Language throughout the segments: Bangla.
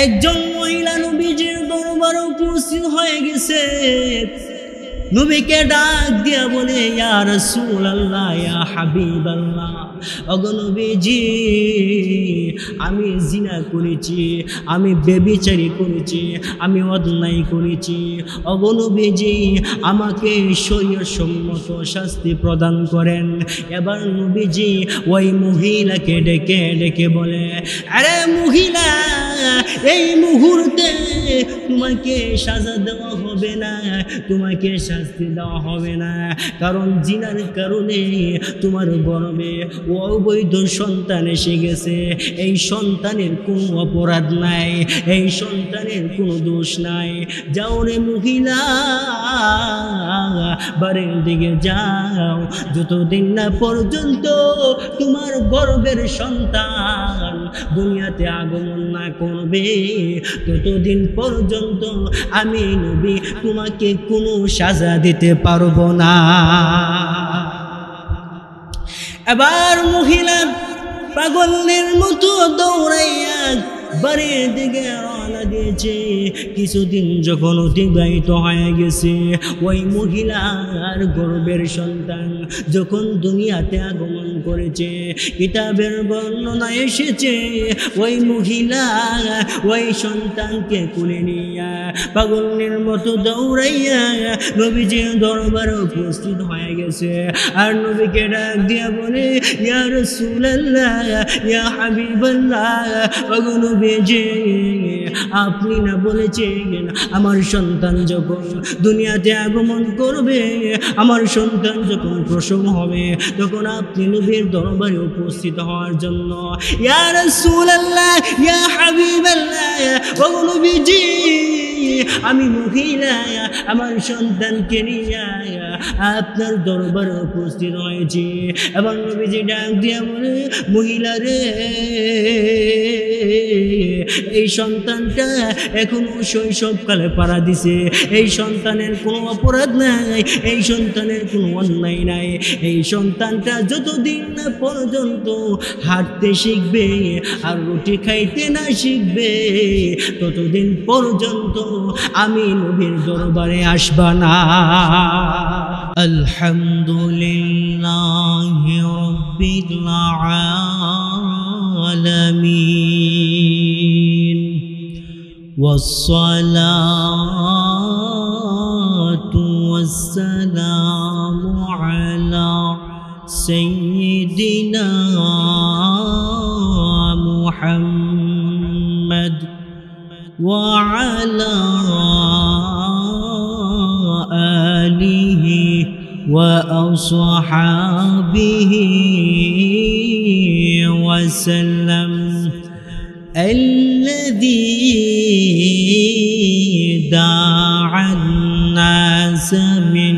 একজন মহিলা নবীজির দরবারে উপস্থিত হয়ে গেছে। নবীকে ডাক দিয়া বলে, ইয়া রাসূলুল্লাহ, ইয়া হাবিবাল্লাহ, ওগো নবীজি, আমি জিনা করেছি, আমি ব্যভিচারী করেছি, আমি অন্যায় করেছি। ওগো নবীজি, আমাকে শরীয়ত সম্মত শাস্তি প্রদান করেন। এবার নবীজি ওই মহিলাকে ডেকে ডেকে বলে, আরে মহিলা, এই মুহূর্তে তোমাকে সাজা দেওয়া হবে না, তোমাকে শাস্তি দেওয়া হবে না, কারণ জিনার কারণে তোমার গর্ভে অবৈধ সন্তান এসে গেছে। এই সন্তানের কোনো অপরাধ নাই, এই সন্তানের কোনো দোষ নাই। যাও রে মহিলা, বাড়ির দিকে যাও, যতদিন না পর্যন্ত তোমার গর্ভের সন্তান দুনিয়াতে আগমন না করবে, ততদিন পর্যন্ত আমি নবী তোমাকে কোনো সাজা দিতে পারবো না। এবার মহিলা পাগলের মতো দৌড়াইয়া বাড়ির দিকে রওনা দিয়েছে। কিছুদিন যখন অতিবাহিত হয়ে গেছে, ওই মহিলার গর্ভের সন্তান যখন দুনিয়াতে আগমন করেছে, কিতাবের বর্ণনা এসেছে ওই মহিলা ওই সন্তানকে কোলে নিয়ে পাগলের মতো দৌড়াইয়া নবীজির দরবারে উপস্থিত হয়ে গেছে। আর নবীকে ডাক দিয়া বলে, ইয়া রাসূলুল্লাহ, ইয়া হাবিবাল্লাহ, ওগো নবীজি, আপনি না বলেছেন আমার সন্তান যখন দুনিয়াতে আগমন করবে, আমার সন্তান যখন প্রসব হবে, তখন আপনি নবীর দরবারে উপস্থিত হওয়ার জন্য। ইয়া রাসূলুল্লাহ, ইয়া হাবিবাল্লাহ, ওগো নবীজি, আমি মহিলা আমার সন্তানকে নিয়ে আপনার দরবারে উপস্থিত হয়েছি। এবং নবীজি ডাক দিয়া বলে, মহিলা রে, এই সন্তানটা এখনো শৈশবকালে পাড়া দিছে, এই সন্তানের কোনো অপরাধ নাই, এই সন্তানের কোনো অন্যায় নাই। এই সন্তানটা যতদিন না পর্যন্ত হাঁটতে শিখবে আর রুটি খাইতে না শিখবে, ততদিন পর্যন্ত আমি নবীর দরবারে আসবা না। আলহামদুলিল্লাহি রাব্বিল আলামিন, ওয়াসসালাতু ওয়াসসালামু আলা সাইয়্যিদিনা মুহাম্মদ ওয়া আলা আলিহি ওয়া আসহাবিহি ওয়া সাল্লাম। الذي دعا الناس من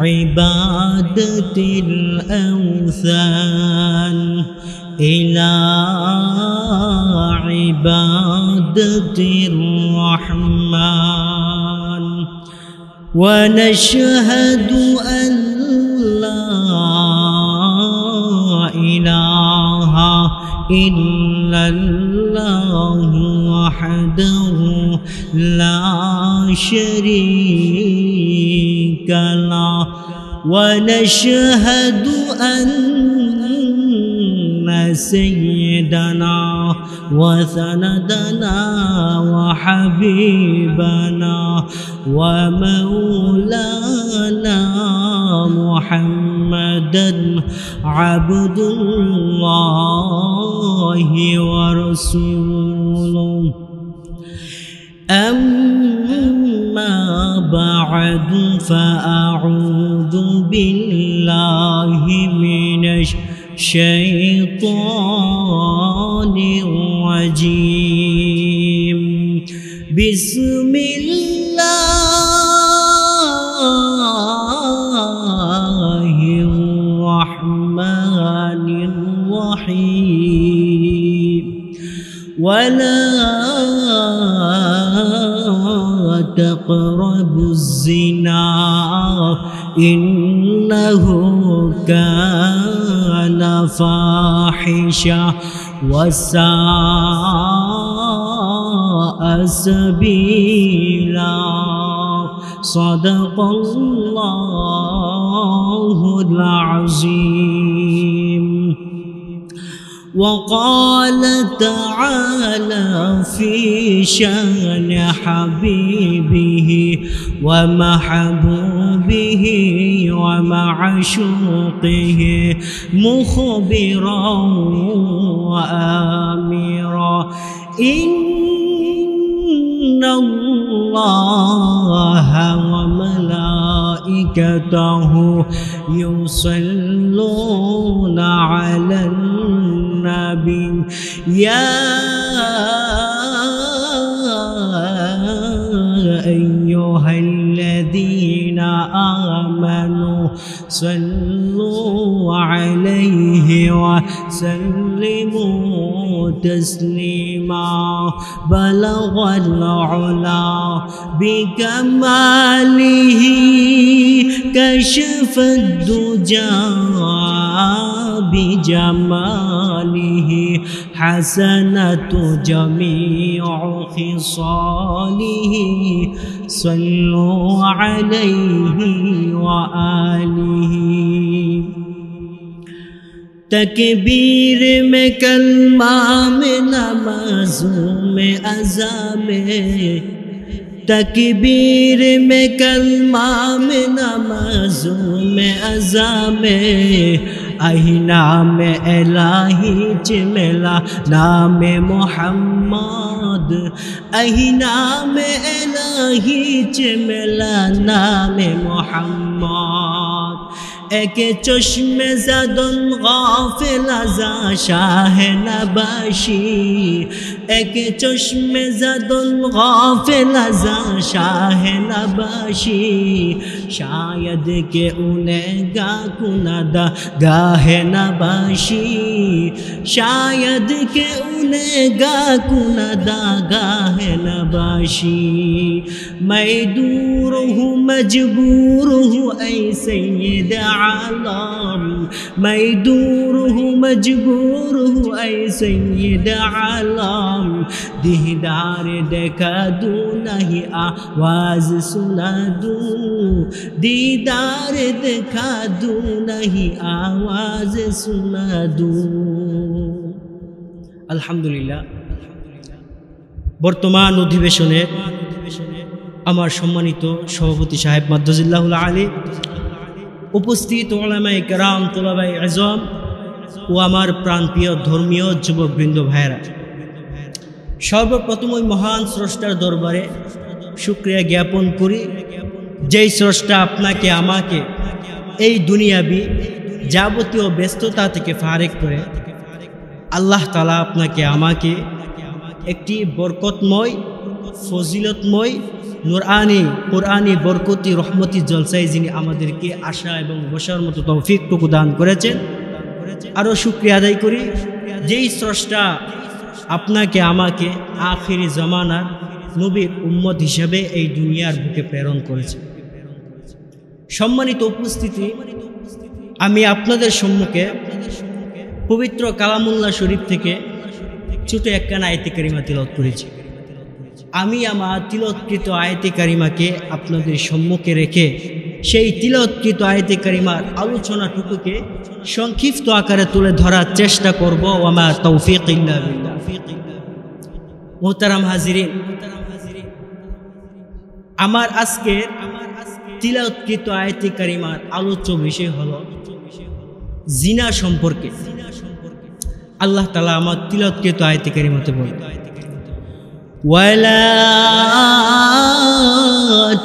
عبادة الأوثان إلى عبادة الرحمن، ونشهد أن لا إله إلا الله وحده لا شريك له، ونشهد أن سيدنا وسندنا وحبيبنا ومولانا محمدا عبد الله ورسوله. أما بعد، فأعوذ بالله من الشيطان الرجيم. بسم الله الرحمن الرحيم. ولا تقربوا الزنا إنه كان فاحشة وساء سبيلا صدق الله العظيم. وقال تعالى في شان حبيبه ومحبوبه ومعشوقه مخبرا وآمرا إن الله وملائكته يصلون على النبي يا أيها الذين آمنوا صلوا عليه وسلموا تسليما بلغ العلا بكماله كشف الدجى بجماله حسنة جميع خصاله صلوا عليه وآله. تکبیر میں کلمہ میں نمازوں میں اذان میں تکبیر میں کلمہ میں نمازوں میں اذان میں آہی نام الہی چملا نام محمد آہی نام الہی چملا نام محمد. ایک چشم زدن غافل ازا شاہ نباشی ایک چشم زدن غافل ازا شاہ نباشی شاید کہ انہیں گا کندا گاہ نباشی شاید کہ انہیں گا کندا گاہ نباشی. میں دور ہوں مجبور ہوں اے سید عالم میں دور ہوں مجبور ہوں اے سید عالم دیدار دیکھا دوں نہیں آواز سنا دوں دیدار دیکھا دوں نہیں آواز سنا دوں. আলহামদুলিল্লাহ বর্তমান অধিবেশনে আমার সম্মানিত সভাপতি সাহেব মাদ্দাজিল্লাহুল আলী উপস্থিত উলামায়ে কেরাম তুলাবায়ে আযম ও আমার প্রাণপ্রিয় ধর্মীয় যুবকবৃন্দ ভাইরা সর্বপ্রথম ওই মহান স্রষ্টার দরবারে শুকরিয়া জ্ঞাপন করি যেই স্রষ্টা আপনাকে আমাকে এই দুনিয়াবি যাবতীয় ব্যস্ততা থেকে ফারেক করে আল্লাহ তাআলা আপনাকে আমাকে একটি বরকতময় ফজিলতময় নুরানি কোরআনি বরকতি রহমতি জলসায় যিনি আমাদেরকে আশা এবং বসার মতো তৌফিকটুকু দান করেছেন আরও শুকরিয়া আদায় করি যেই স্রষ্টা আপনাকে আমাকে আখিরি জামানার নবীর উম্মত হিসেবে এই দুনিয়ার বুকে প্রেরণ করেছে. সম্মানিত উপস্থিতি আমি আপনাদের সম্মুখে পবিত্র কালামুল্লাহ শরীফ থেকে ছোট একখানা আয়াতে কারিমা তিলাওয়াত করেছি. আমি আমার তিলাওয়াতকৃত আয়াতে কারিমাকে আপনাদের সম্মুখে রেখে সেই তিলাওয়াতকৃত আয়াতে কারিমার আলোচনাটুকুকে সংক্ষিপ্ত আকারে তুলে ধরার চেষ্টা করব. ওয়া মা তৌফিক ইল্লা বিল্লাহ. মুহতারাম হাজিরিন, আমার আজকের তিলাওয়াতকৃত আয়াতে কারিমার আলোচ্য বিষয় হলো জিনা সম্পর্কে. আল্লাহ তাআলা আমার তিলাওয়াতকৃত আয়াতে কারিমাতে বলেন ওয়ালা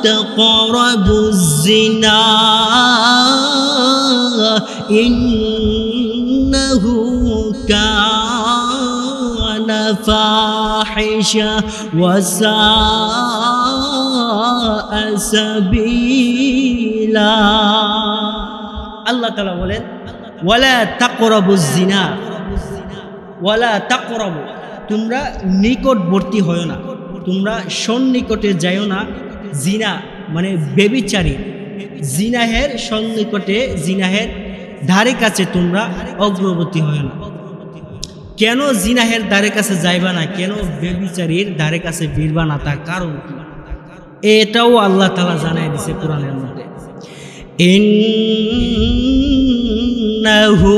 তাকরাবুজ জিনা ইন্নাহু কানা ফাহিশা ওয়া সাআ সাবিলা. আল্লাহ তাআলা বলেন ওয়ালা তাকরাবুজ জিনা ওয়ালা তাকরাবু, তোমরা নিকটবর্তী হয় না, তোমরা সন্নিকটে যাইও না জিনা মানে ব্যভিচারী জিনাহের সন্নিকটে জিনাহের ধারে কাছে তোমরা অগ্রবর্তী হয় না. কেন জিনাহের দ্বারে কাছে যাইবা না, কেন ব্যভিচারীর দ্বারে কাছে ভিড়বা না, তার কারণ কি এটাও আল্লাহ তাআলা জানাই দিয়েছে কোরআনের মধ্যে। ইন্নাহু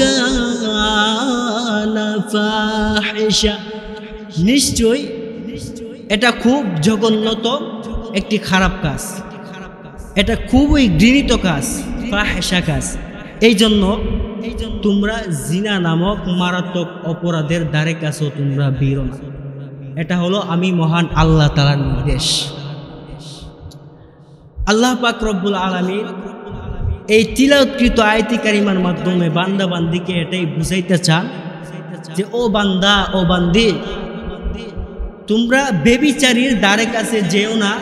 কানা ফাহিশা, নিশ্চয় এটা খুব জঘন্যতম একটি খারাপ কাজ, এটা খুবই ঘৃণিত কাজ, ফাহিশা কাজ। এই জন্য তোমরা জিনা নামক মারাত্মক অপরাধের দ্বারে কাছেও তোমরা বেরো না। এটা হলো আমি মহান আল্লাহ তাআলার নির্দেশ। আল্লাহ পাক রব্বুল আলামিন এই তিলাওয়াতকৃত আয়াতে কারিমার মাধ্যমে বান্দা বান্দিকে এটাই বুঝাইতে চান যে ও বান্দা ও বান্দি, তোমরা ব্যভিচারীর দ্বারে কাছে যেও না,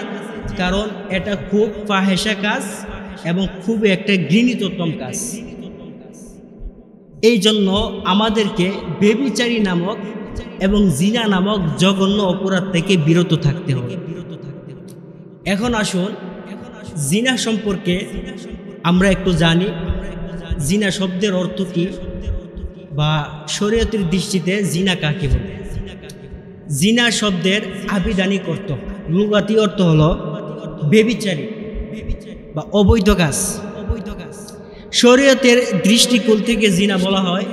কারণ এটা খুব ফাহিশা কাজ এবং খুব একটা ঘৃণিততম কাজ। এই জন্য আমাদেরকে ব্যভিচারী নামক এবং জিনা নামক জঘন্য অপরাধ থেকে বিরত থাকতে হবে। এখন আসুন জিনা সম্পর্কে আমরা একটু জানি। জিনা শব্দের অর্থ কি বা শরীয়তের দৃষ্টিতে জিনা কাকে বলে? জিনা শব্দের আবিধানিক অর্থ, লুগাতি অর্থ হলো ব্যভিচারী বা অবৈধ কাজ। শরীয়তের দৃষ্টিকোণ থেকে জিনা বলা হয়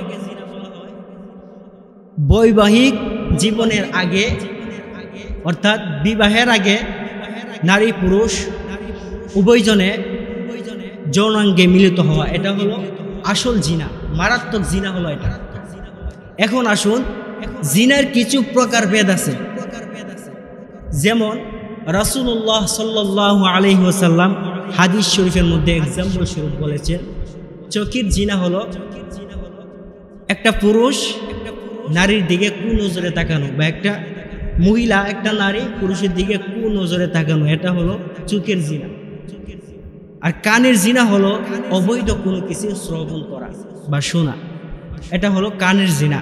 বৈবাহিক জীবনের আগে, অর্থাৎ বিবাহের আগে নারী পুরুষ উভয়জনে যৌনাঙ্গে মিলিত হওয়া, এটা হলো আসল জিনা, মারাত্মক জিনা হলো এটা। এখন আসুন জিনার কিছু প্রকার ভেদ আছে, যেমন রাসূলুল্লাহ সাল্লাল্লাহু আলাইহি ওয়াসাল্লাম হাদিস শরীফের মধ্যে এক্সাম্পল স্বরূপ বলেছেন, চোখের জিনা হলো একটা পুরুষ নারীর দিকে কুনজরে তাকানো, বা একটা মহিলা একটা নারী পুরুষের দিকে কুনজরে তাকানো, এটা হলো চোখের জিনা। আর কানের জিনা হলো অবৈধ কোনো কিছু শ্রবণ করা বা শোনা, এটা হলো কানের জিনা।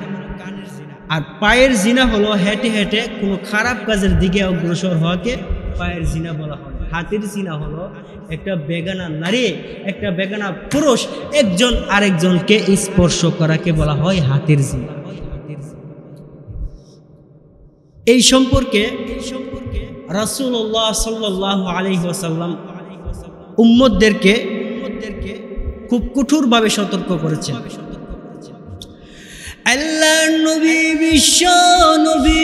আর পায়ের জিনা হলো হেঁটে হেঁটে কোনো খারাপ কাজের দিকে অগ্রসর হওয়াকে পায়ের জিনা বলা হয়। হাতের জিনা হলো একটা বেগানা নারী একটা বেগানা পুরুষ একজন আরেকজনকে স্পর্শ করাকে বলা হয় হাতের জিনা। এই সম্পর্কে রাসূলুল্লাহ সাল্লাল্লাহু আলাইহি ওয়াসাল্লাম উম্মতদেরকে খুব কঠোরভাবে সতর্ক করেছেন। আল্লাহর নবী বিশ্ব নবী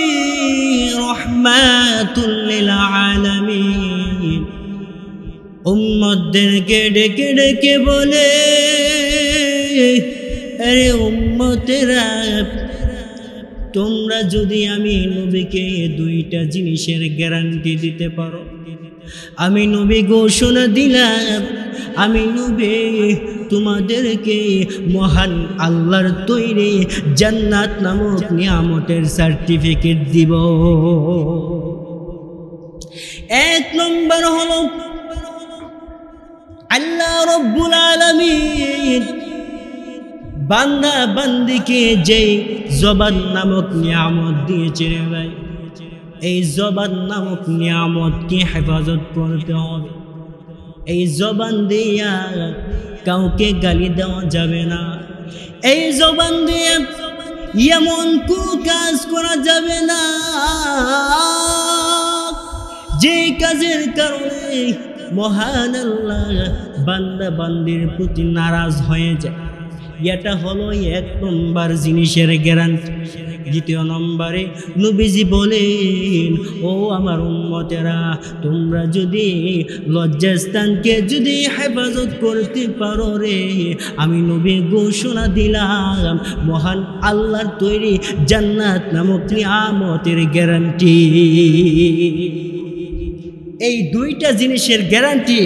রাহমাতুল লিল আলামিন উম্মতদেরকে ডেকে ডেকে বলে, আরে উম্মতেরা, তোমরা যদি আমি নবীকে দুইটা জিনিসের গ্যারান্টি দিতে পারো, আমি নবী ঘোষণা দিলাম, আমি নবী তোমাদেরকে মহান আল্লাহর তৈরি জান্নাত নামক নিয়ামতের সার্টিফিকেট দিব। এক নম্বর হলো আল্লাহ রব্বুল আলামিন বান্দা বান্দিকে যেই জবান নামক নিয়ামত দিয়েছে রে ভাই, এই জবান নামক নিয়ামতকে হেফাজত করতে হবে। এই জবান দিয়া কাউকে গালি দেওয়া যাবে না, এই জবান দিয়ে এমন কুকাজ করা যাবে না যে কাজের কারণে মহান আল্লাহ বান্দা বান্দির প্রতি নারাজ হয়ে যায়। এটা হলো এক নম্বর জিনিসের গ্যারান্টি। দ্বিতীয় নম্বরে নবীজি বলেন, ও আমার উম্মতেরা, তোমরা যদি লজ্জাস্থানকে যদি হেফাজত করতে পারো রে, আমি নবী ঘোষণা দিলাম মহান আল্লাহর তৈরি জান্নাত নামক নিয়ামতের গ্যারান্টি। এই দুইটা জিনিসের গ্যারান্টি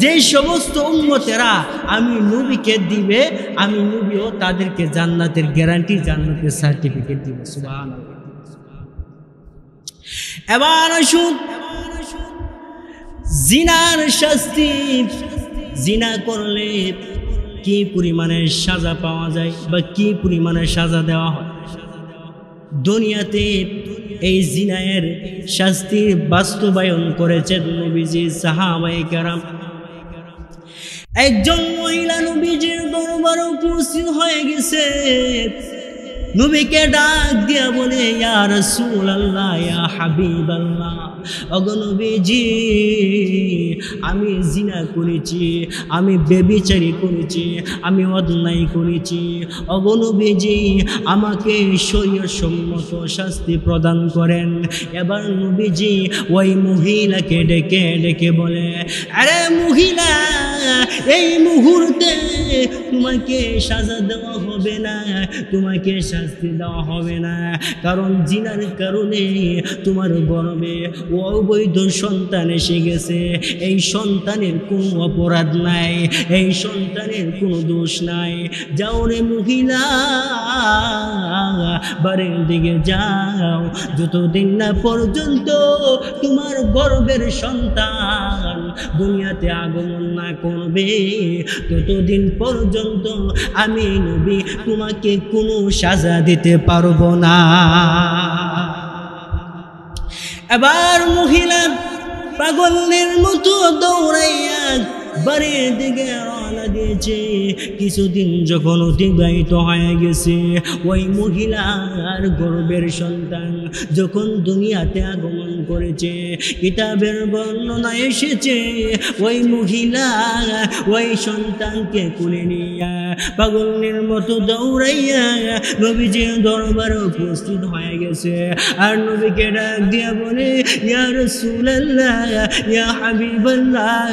যে সমস্ত উম্মতেরা আমি নবীকে দিবে, আমি নবীও তাদেরকে জান্নাতের গ্যারান্টি, জান্নাতের সার্টিফিকেট দিব। সুবহানাল্লাহ। এবার আসুন জিনার শাস্তি। জিনা করলে কি পরিমাণের সাজা পাওয়া যায় বা কি পরিমাণের সাজা দেওয়া হয়? দুনিয়াতে এই জিনায়ের শাস্তির বাস্তবায়ন করেছেন নবীজি, সাহাবায়ে কেরাম। একজন মহিলা নবীজির দরবারে উপস্থিত হয়ে গেছে। নবীকে ডাক দিয়া বলে ইয়া রাসূলুল্লাহ ইয়া হাবিবাল্লাহ, ওগো নবীজি আমি জিনা করেছি, আমি ব্যভিচারী করেছি, আমি অন্যায় করেছি, ওগো নবীজি আমাকে শরীয়ত সম্মত শাস্তি প্রদান করেন। এবার নবীজি ওই মহিলাকে ডেকে ডেকে বলে, আরে মহিলা, এই মুহূর্তে তোমাকে সাজা দেওয়া হবে না, তোমাকে শাস্তি দেওয়া হবে না, কারণ জিনার কারণে তোমার গর্ভে অবৈধ সন্তান এসে গেছে। এই সন্তানের কোনো অপরাধ নাই, এই সন্তানের কোনো দোষ নাই। যাও রে মহিলা, বাড়ির দিকে যাও, যতদিন না পর্যন্ত তোমার গর্ভের সন্তান দুনিয়াতে আগমন না করবে ততদিন পর্যন্ত আমি নবী তোমাকে কোনো সাজা দিতে পারবো না। এবার মহিলা পাগলের মতো দৌড়াইয়া বাড়ির দিকে রওনা দিয়েছে। কিছুদিন যখন অতিবাহিত হয়ে গেছে, ওই মহিলার গর্ভের সন্তান যখন দুনিয়াতে আগমন করেছে, কিতাবের বর্ণনা এসেছে ওই মহিলা ওই সন্তানকে কোলে নিয়ে পাগলের মতো দৌড়াইয়া নবীজির দরবারে উপস্থিত হয়ে গেছে। আর নবীকে ডাক দিয়া বলে, ইয়া রাসূলুল্লাহ ইয়া হাবিবাল্লাহ,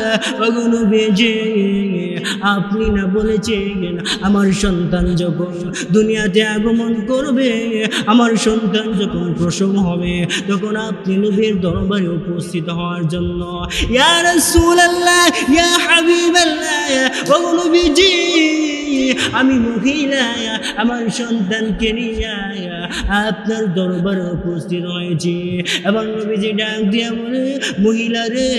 ওগো নবীজি আপনি না বলেছেন আমার সন্তান যখন দুনিয়াতে আগমন করবে, আমার সন্তান যখন প্রসব হবে, তখন আপনি নবীর দরবারে উপস্থিত হওয়ার জন্য। ইয়া রাসূলুল্লাহ ইয়া হাবিবাল্লাহ, ওগো নবীজি আমি মহিলা আমার সন্তানকে নিয়ে আপনার দরবারে উপস্থিত হয়েছি। এবং নবীজি ডাক দিয়া বলে, মহিলা রে,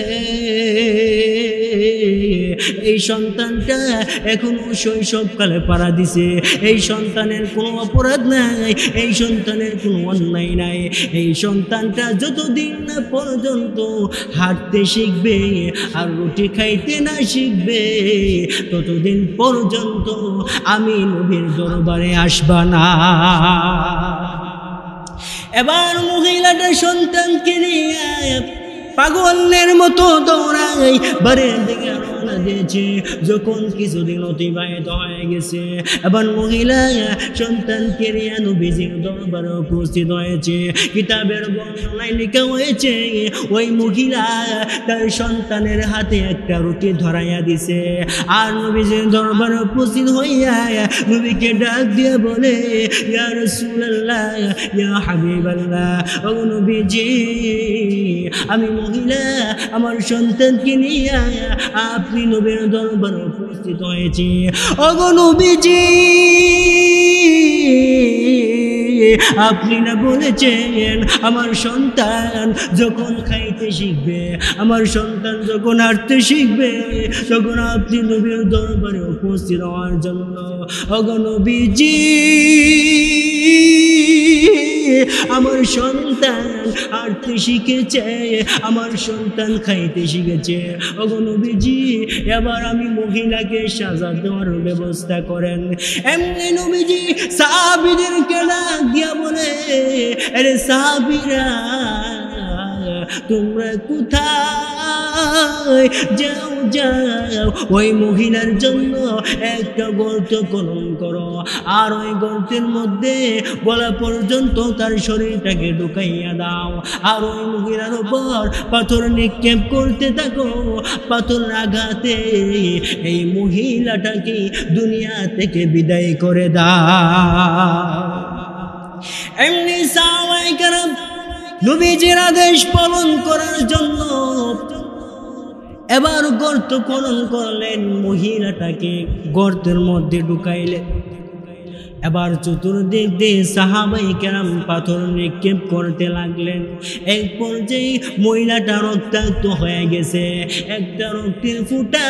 এই সন্তানটা এখনো শৈশবকালে পাড়া দিছে, এই সন্তানের কোনো অপরাধ নাই, এই সন্তানের কোনো অন্যায় নাই। এই সন্তানটা যতদিন না পর্যন্ত হাঁটতে শিখবে আর রুটি খাইতে না শিখবে ততদিন পর্যন্ত আমি নবীর দরবারে আসবা না। এবার মহিলাটা সন্তানকে নিয়ে পাগলের মতো দৌড়াই বাড়ির দিকে রওনা দিয়েছে। যখন কিছুদিন অতিবাহিত হয়ে গেছে, এবার মহিলা সন্তানকে নিয়ে নবীজির দরবারে উপস্থিত হয়েছে। কিতাবের বর্ণনায় লেখা হয়েছে ওই মহিলা তার সন্তানের হাতে একটা রুটি ধরাইয়া দিছে। আর নবীজির দরবারে উপস্থিত হইয়া নবীকে ডাক দিয়ে বলে, ইয়া রাসূলুল্লাহ ইয়া হাবিবাল্লাহ, ও নবীজি আমি মহিলা আমার সন্তানকে নিয়ে আপনি নবীর দরবারে উপস্থিত হয়েছে। ওগো নবীজি আপনি না বলেছেন আমার সন্তান যখন খাইতে শিখবে, আমার সন্তান যখন হাঁটতে শিখবে, তখন আপনি নবীর দরবারে উপস্থিত হওয়ার জন্য। ওগো নবীজি আমার সন্তান হাঁটতে শিখেছে, আমার সন্তান খাইতে শিখেছে। ওগো নবীজি এবার আমি মহিলাকে সাজা দেওয়ার ব্যবস্থা করেন। এমনি নবীজি সাহাবীদেরকে ডাক দিয়া বলে, আরে সাহাবীরা তোমরা কোথায় যাও, যাও ওই মহিলার জন্য একটা গর্ত খনন করো, আর ওই গর্তের মধ্যে গলা পর্যন্ত তার শরীরটাকে ঢুকাইয়া দাও, আর ওই মহিলার উপর পাথর নিক্ষেপ করতে থাকো। পাথর আঘাতে এই মহিলাটাকে দুনিয়া থেকে বিদায় করে দাও। এমনি সাহাবায়ে কেরাম নবীজির আদেশ পালন করার জন্য এবার গর্ত খনন করলেন, মহিলাটাকে গর্তের মধ্যে ঢুকাইলেন। এবার চতুর্দিক দিয়ে সাহাবায়ে কেরাম পাথর নিক্ষেপ করতে লাগলেন। এক পর্যায়ে মহিলাটা রক্তাক্ত হয়ে গেছে, একটা রক্তের ফুটা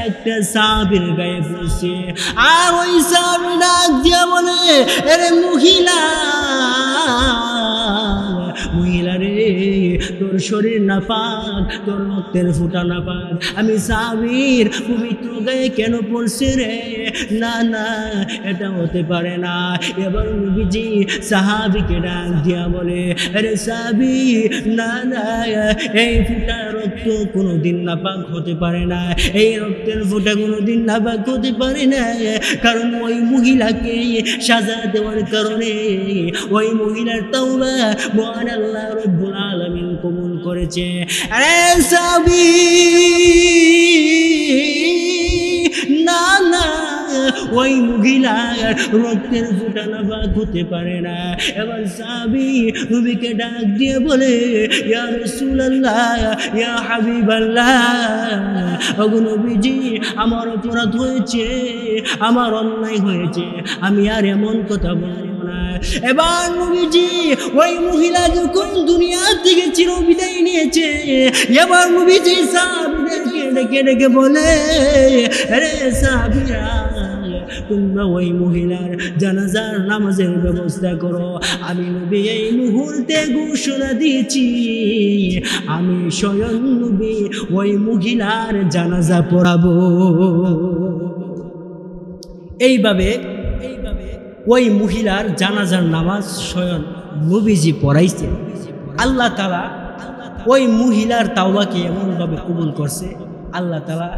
একটা সাহাবীর গায়ে পড়ছে। আর ওই সাহাবী ডাক দিয়া বলে, আরে মহিলা, মহিলা রে তোর শরীর নাপাক, তোর রক্তের ফুটা নাপাক, আমি সাহাবীর পবিত্র গায়ে কেন পড়ছে রে? না না, এটা হতে পারে না। এবার নবীজি সাহাবীকে ডাক দিয়া বলে, আরে সাহাবী, না না, এই ফুটা রক্ত কোনোদিন নাপাক হতে পারে না, এই রক্তের ফুটা কোনোদিন নাপাক হতে পারে না, কারণ ওই মহিলাকে সাজা দেওয়ার কারণে ওই মহিলার তাওবা মহান আল্লাহ রব্বুল আলামিন কবুল করেছে। আরে সাহাবী, না না, ওই মহিলার রক্তের ফুটা নাপাক হতে পারে না। এবার সাহাবী নবীকে ডাক দিয়ে বলে, ইয়া রাসূলুল্লাহ, ইয়া হাবিবাল্লাহ, ওগো নবীজি, আমার অপরাধ হয়েছে, আমার অন্যায় হয়েছে, আমি আর এমন কথা বলবো না। এবার নবীজি ওই মহিলা যখন দুনিয়া থেকে চিরবিদায় নিয়েছে, এবার নবীজি সাহাবীদেরকে ডেকে ডেকে বলে, আরে সাহাবীরা, তোমরা ওই মহিলার জানাজার নামাজের ব্যবস্থা করো। আমি নবী এই মুহূর্তে ঘোষণা দিয়েছি, আমি স্বয়ং নবী ওই মহিলার জানাজা পড়াবো। এইভাবে ওই মহিলার জানাজার নামাজ স্বয়ং নবীজি পড়াইছে। আল্লাহ তাআলা ওই মহিলার তাওবাকে এমনভাবে কবুল করছে, আল্লাহ তাআলা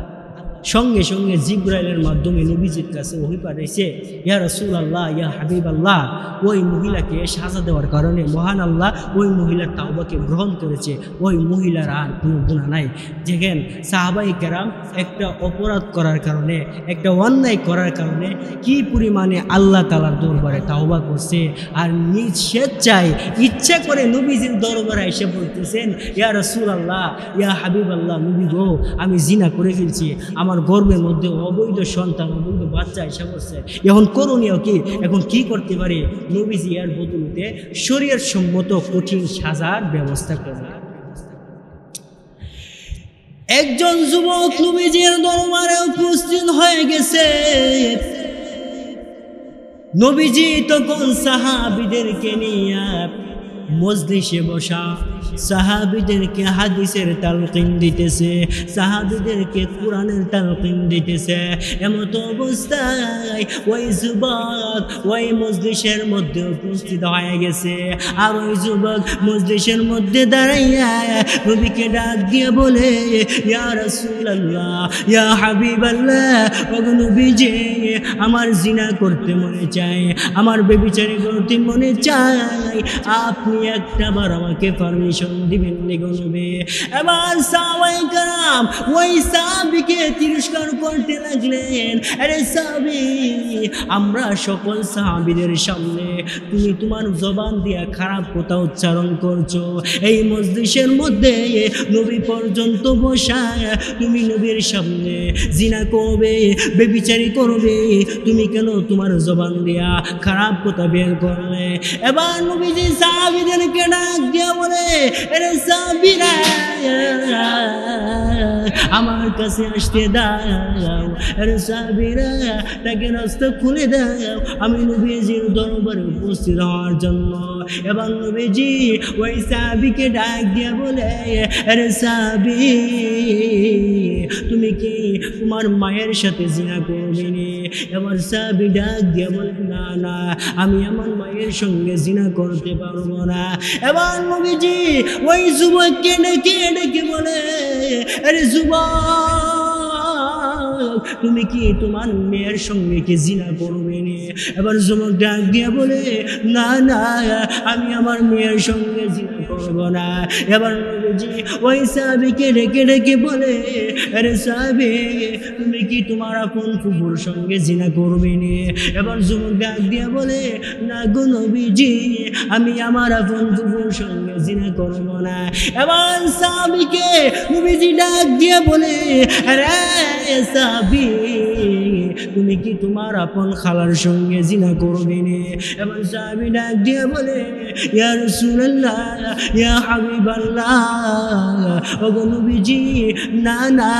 সঙ্গে সঙ্গে জিবরাইলের মাধ্যমে নবীজির কাছে ওহী পাঠাইছে, ইয়া রাসূলুল্লাহ, ইয়া হাবিবাল্লাহ, ওই মহিলাকে সাজা দেওয়ার কারণে মহান আল্লাহ ওই মহিলার তাওবাকে গ্রহণ করেছে, ওই মহিলার আর কোনো গুনাহ নাই। দেখেন সাহাবায়ে কেরাম একটা অপরাধ করার কারণে, একটা অন্যায় করার কারণে কি পরিমাণে আল্লাহ তাআলার দরবারে তাওবা করছে, আর নিজ স্বেচ্ছায় ইচ্ছা করে নবীজির দরবারে এসে বলতেছেন, ইয়া রাসূলুল্লাহ, ইয়া হাবিবাল্লাহ, নবী গো, আমি জিনা করে ফেলছি, আমার গর্ভের মধ্যে অবৈধ সন্তান, অবৈধ বাচ্চা এসে পড়ছে, এখন করণীয় কি? এখন কি করতে পারে? নবীজি এর বদলতে শরীয়ত সম্মত কঠিন সাজার ব্যবস্থা করলেন। একজন যুবক নবীজির দরবারে উপস্থিত হয়ে গেছে। নবীজি তখন সাহাবীদেরকে নিয়ে মজলিসে বসা, সাহাবীদেরকে হাদিসের তালকিন দিতেছে, সাহাবীদেরকে কোরআনের তালকিন দিতেছে। এমত অবস্থায় ওই যুবক ওই মজলিসের মধ্যে উপস্থিত হয়ে গেছে। আর ওই যুবক মজলিসের মধ্যে দাঁড়াইয়া নবীকে ডাক দিয়ে বলে, ইয়া রাসূলুল্লাহ, ইয়া হাবিবাল্লাহ, ওগো নবীজি, আমার জিনা করতে মনে চায়, আমার ব্যভিচারী করতে মনে চায়, আপনি একটাবার আমাকে পারমিশন দিবেন গো নবী। এবার সাহাবায়ে কেরাম ওই সাহাবীকে তিরস্কার করতে লাগলেন, আরে সাহাবী, আমরা সকল সাহাবীদের সামনে তুমি তোমার জবান দিয়া খারাপ কথা উচ্চারণ করছো, এই মজলিসের মধ্যে নবী পর্যন্ত বসায় তুমি নবীর সামনে জিনা করবে, ব্যভিচারী করবে, তুমি কেন তোমার জবান দিয়া খারাপ কথা বের করলে? এবার নবীজি সাহাবীদেরকে ডাক দিয়ে বলে, আরে সাহাবীরা, আমার কাছে আসতে দাও, আরে সাহাবীরা, তাকে রাস্তা খুলে দাও, আমি নবীজির দরবারে উপস্থিত হওয়ার জন্য। এবার নবীজি ওই সাহাবীকে ডাক দিয়ে বলে, আরে সাহাবী, তুমি কি তোমার মায়ের সাথে জিনা করবে? এবার সাহাবী ডাক দিয়ে বলে, না না, আমি আমার মায়ের সঙ্গে জিনা করতে পারবো না। এবার নবীজি ওই যুবককে ডেকে ডেকে বলে, আরে যুবক, তুমি কি তোমার মেয়ের সঙ্গে কি জিনা করবে? এবার যুবক ডাক দিয়ে বলে, না না, আমি আমার মেয়ের সঙ্গে জিনা করবো না। এবার নবীজি ওই সাহাবীকে ডেকে ডেকে বলে, আরে সাহাবী, তুমি কি তোমার আপন ফুফুর সঙ্গে জিনা করবে? এবার যুবক ডাক দিয়ে বলে, না গো নবীজি, আমি আমার আপন ফুফুর সঙ্গে জিনা করবো না। এবার সাহাবীকে নবীজি ডাক দিয়ে বলে, আরে সাহাবী, তুমি কি তোমার আপন খালার সঙ্গে জিনা করবে? এবার সাহাবী ডাক দিয়ে বলে, ইয়া রাসূলুল্লাহ, ইয়া হাবিবাল্লাহ, ওগো নবীজি, না না,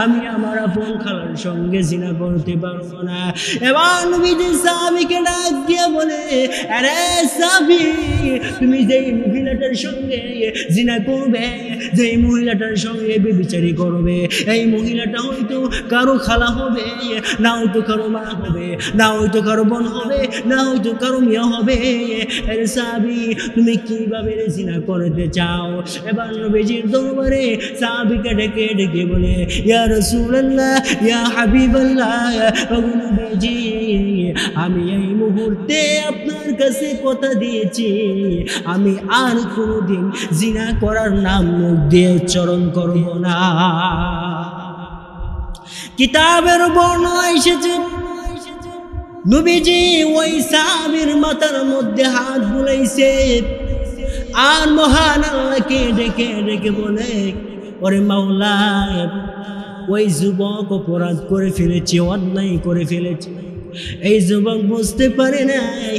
আমি আমার আপন খালার সঙ্গে জিনা করতে পারবো না। এবার নবীজি সাহাবীকে ডাক দিয়ে বলে, আরে সাহাবী, তুমি যেই মহিলাটার সঙ্গে জিনা করবে, যেই মহিলাটার সঙ্গে ব্যভিচারী করবে, এই মহিলাটা হয়তো কারো খালা হবে, না হয়তো কারো মা হবে, না হয়তো কারো বোন হবে, না হয়তো কারো মেয়ে হবে। আরে সাহাবী, তুমি কিভাবে জিনা করতে চাও? এবার নবীজির দরবারে সাহাবীকে ডেকে ডেকে বলে, ইয়া রাসূলুল্লাহ, ইয়া হাবিবাল্লাহ, ওগো নবীজি, আমি এই মুহূর্তে আপনার কাছে কথা দিয়েছি, আমি আর কোনোদিন জিনা করার নাম মুখ দিয়ে উচ্চারণ করব না। কিতাবের বর্ণনা এসেছে, নবীজি ওই সাহাবীর মাথার মধ্যে হাত বুলাইছে আর মহান আল্লাহকে ডেকে ডেকে বলে, ওরে মাওলা, ওই যুবক অপরাধ করে ফেলেছে, অন্যায় করে ফেলেছে। এই যুবক বুঝতে পারে নাই,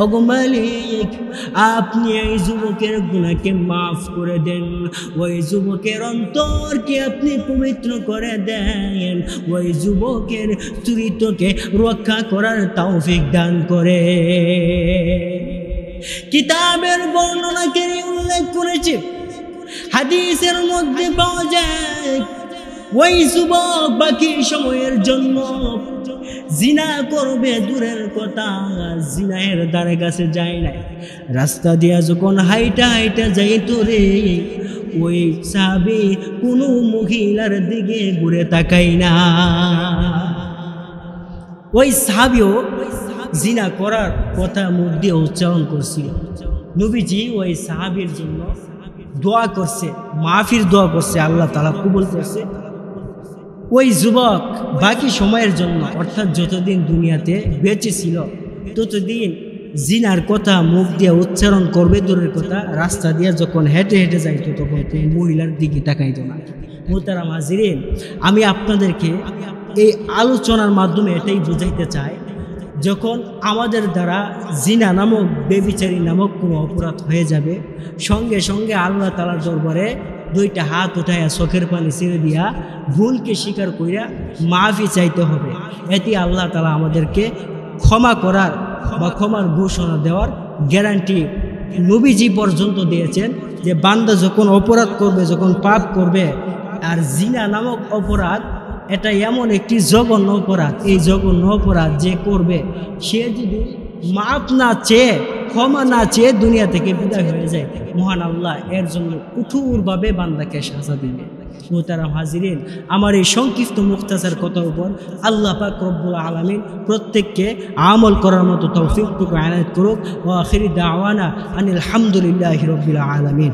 ওগো মালিক, আপনি এই যুবকের গুনাহকে মাফ করে দেন, ওই যুবকের অন্তরকে আপনি পবিত্র করে দেন, ওই যুবকের চরিত্রকে রক্ষা করার তৌফিক দান করে। কিতাবের বর্ণনাকে উল্লেখ করেছে, হাদিসের মধ্যে পাওয়া যায়, ওই যুবক বাকি সময়ের জন্য জিনা করবে দূরের কথা, জিনায়ের ধারে কাছে যায় না। রাস্তা দিয়া যখন হাইটা হাইটা যাইত রে, ওই সাহাবী কোনো মহিলার দিকে ঘুরে তাকাই না। ওই সাহাবীও জিনা করার কথা মুখ দিয়ে উচ্চারণ করছিল। নবীজি ওই সাহাবীর জন্য দোয়া করছে, মাফির দোয়া করছে, আল্লাহ তাআলা কবুল করছে। ওই যুবক বাকি সময়ের জন্য, অর্থাৎ যতদিন দুনিয়াতে বেঁচে ছিল ততদিন জিনার কথা মুখ দিয়ে উচ্চারণ করবে দূরের কথা, রাস্তা দিয়ে যখন হেঁটে হেঁটে যাইতো তখন এই মহিলার দিকে তাকাইত না। মুহতারাম হাজিরিন, আমি আপনাদেরকে এই আলোচনার মাধ্যমে এটাই বুঝাইতে চাই, যখন আমাদের দ্বারা জিনা নামক ব্যভিচারী নামক কোনো অপরাধ হয়ে যাবে, সঙ্গে সঙ্গে আল্লাহ তাআলার দরবারে দুইটা হাত উঠাইয়া চোখের পানি ছেড়ে দিয়া ভুলকে স্বীকার করিয়া মাফি চাইতে হবে। এতে আল্লাহ তাআলা আমাদেরকে ক্ষমা করার বা ক্ষমার ঘোষণা দেওয়ার গ্যারান্টি নবীজি পর্যন্ত দিয়েছেন, যে বান্দা যখন অপরাধ করবে, যখন পাপ করবে, আর জিনা নামক অপরাধ এটা এমন একটি জঘন্য অপরাধ, এই জঘন্য অপরাধ যে করবে, সে যদি মাফ না চেয়ে, ক্ষমা না চেয়ে দুনিয়া থেকে বিদায় হয়ে যায়, মহান আল্লাহ এর জন্য কঠোরভাবে বান্দাকে সাজা দিবে। মুহতারাম হাজিরিন, আমার এই সংক্ষিপ্ত মুখতাসার কথার উপর আল্লাহ পাক রব্বুল আলামিন প্রত্যেককে আমল করার মতো তৌফিক এনায়েত করুক। ওয়া আখিরি দাওয়ানা আনিল হামদুলিল্লাহি রাব্বিল আলামিন।